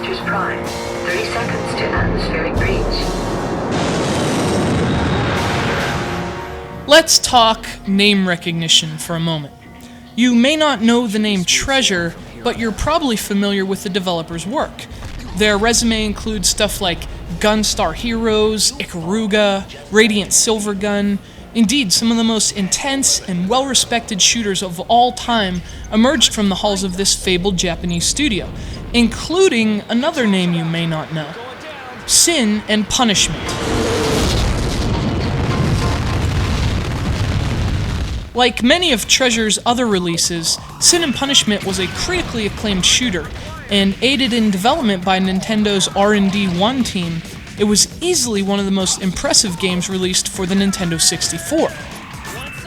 thrusters prime. 30 seconds to atmospheric breach. Let's talk name recognition for a moment. You may not know the name Treasure, but you're probably familiar with the developer's work. Their resume includes stuff like Gunstar Heroes, Ikaruga, Radiant Silvergun. Indeed, some of the most intense and well-respected shooters of all time emerged from the halls of this fabled Japanese studio, including another name you may not know: Sin and Punishment. Like many of Treasure's other releases, Sin and Punishment was a critically acclaimed shooter, and aided in development by Nintendo's R&D 1 team, it was easily one of the most impressive games released for the Nintendo 64.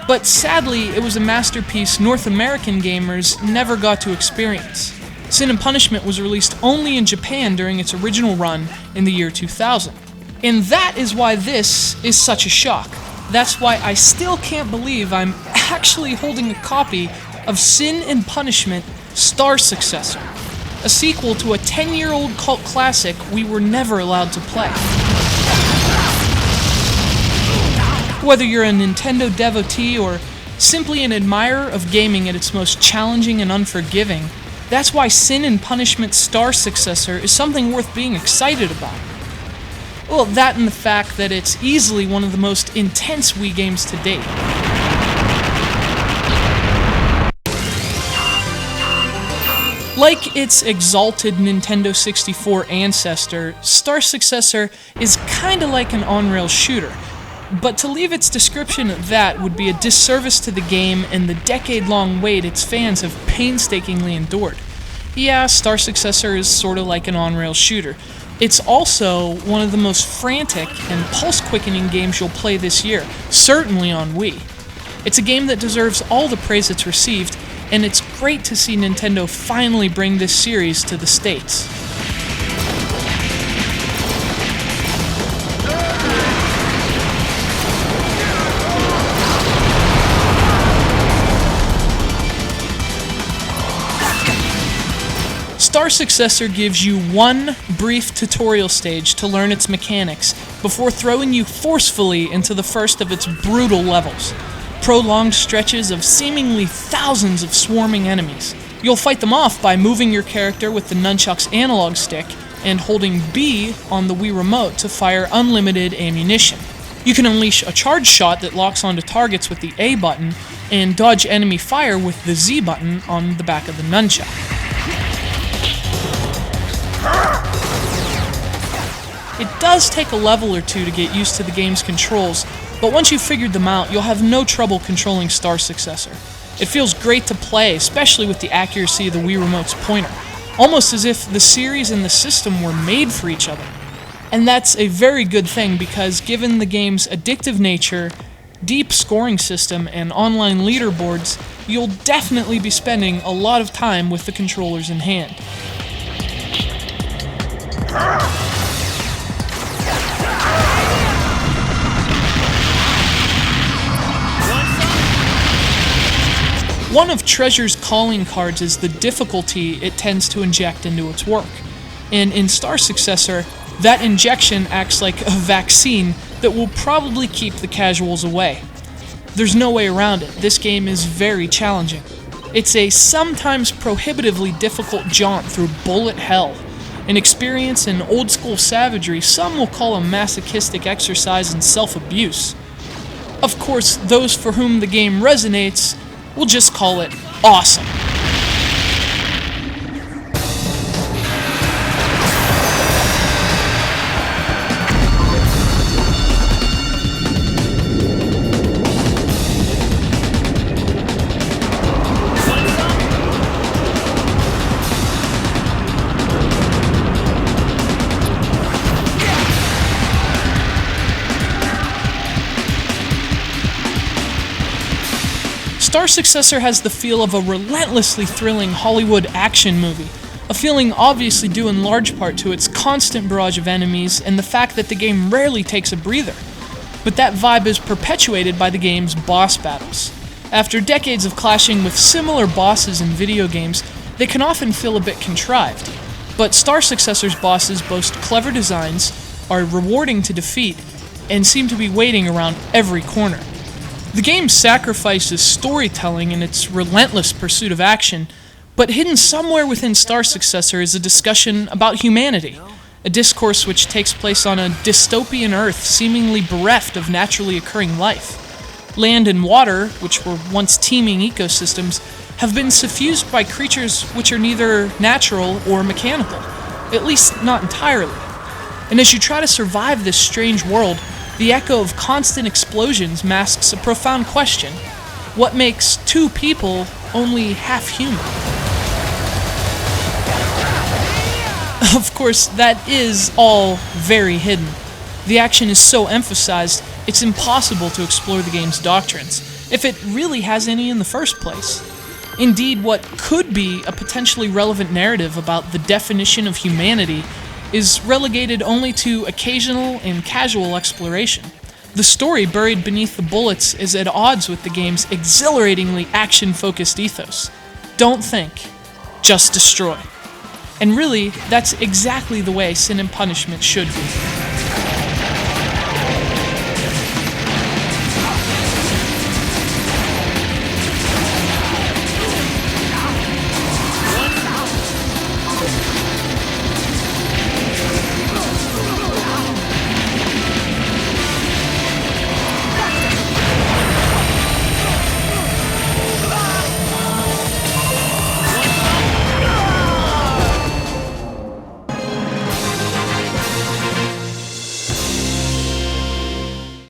But sadly, it was a masterpiece North American gamers never got to experience. Sin and Punishment was released only in Japan during its original run in the year 2000. And that is why this is such a shock. That's why I still can't believe I'm actually holding a copy of Sin and Punishment Star Successor, a sequel to a 10-year-old cult classic we were never allowed to play. Whether you're a Nintendo devotee or simply an admirer of gaming at its most challenging and unforgiving, that's why Sin and Punishment Star Successor is something worth being excited about. Well, that and the fact that it's easily one of the most intense Wii games to date. Like its exalted Nintendo 64 ancestor, Star Successor is kinda like an on-rails shooter, but to leave its description at that would be a disservice to the game and the decade-long wait its fans have painstakingly endured. Yeah, Star Successor is sorta like an on-rails shooter. It's also one of the most frantic and pulse-quickening games you'll play this year, certainly on Wii. It's a game that deserves all the praise it's received, and it's great to see Nintendo finally bring this series to the States. Star Successor gives you one brief tutorial stage to learn its mechanics before throwing you forcefully into the first of its brutal levels. Prolonged stretches of seemingly thousands of swarming enemies. You'll fight them off by moving your character with the nunchuck's analog stick and holding B on the Wii Remote to fire unlimited ammunition. You can unleash a charge shot that locks onto targets with the A button and dodge enemy fire with the Z button on the back of the nunchuck. It does take a level or two to get used to the game's controls, but once you've figured them out, you'll have no trouble controlling Star Successor. It feels great to play, especially with the accuracy of the Wii Remote's pointer, almost as if the series and the system were made for each other. And that's a very good thing because given the game's addictive nature, deep scoring system, and online leaderboards, you'll definitely be spending a lot of time with the controllers in hand. One of Treasure's calling cards is the difficulty it tends to inject into its work, and in Star Successor, that injection acts like a vaccine that will probably keep the casuals away. There's no way around it, this game is very challenging. It's a sometimes prohibitively difficult jaunt through bullet hell, an experience in old-school savagery some will call a masochistic exercise in self-abuse. Of course, those for whom the game resonates we'll just call it awesome. Star Successor has the feel of a relentlessly thrilling Hollywood action movie, a feeling obviously due in large part to its constant barrage of enemies and the fact that the game rarely takes a breather. But that vibe is perpetuated by the game's boss battles. After decades of clashing with similar bosses in video games, they can often feel a bit contrived. But Star Successor's bosses boast clever designs, are rewarding to defeat, and seem to be waiting around every corner. The game sacrifices storytelling in its relentless pursuit of action, but hidden somewhere within Star Successor is a discussion about humanity, a discourse which takes place on a dystopian Earth seemingly bereft of naturally occurring life. Land and water, which were once teeming ecosystems, have been suffused by creatures which are neither natural or mechanical, at least not entirely. And as you try to survive this strange world, the echo of constant explosions masks a profound question. What makes two people only half human? Of course, that is all very hidden. The action is so emphasized, it's impossible to explore the game's doctrines, if it really has any in the first place. Indeed, what could be a potentially relevant narrative about the definition of humanity is relegated only to occasional and casual exploration. The story buried beneath the bullets is at odds with the game's exhilaratingly action-focused ethos. Don't think, just destroy. And really, that's exactly the way Sin and Punishment should be.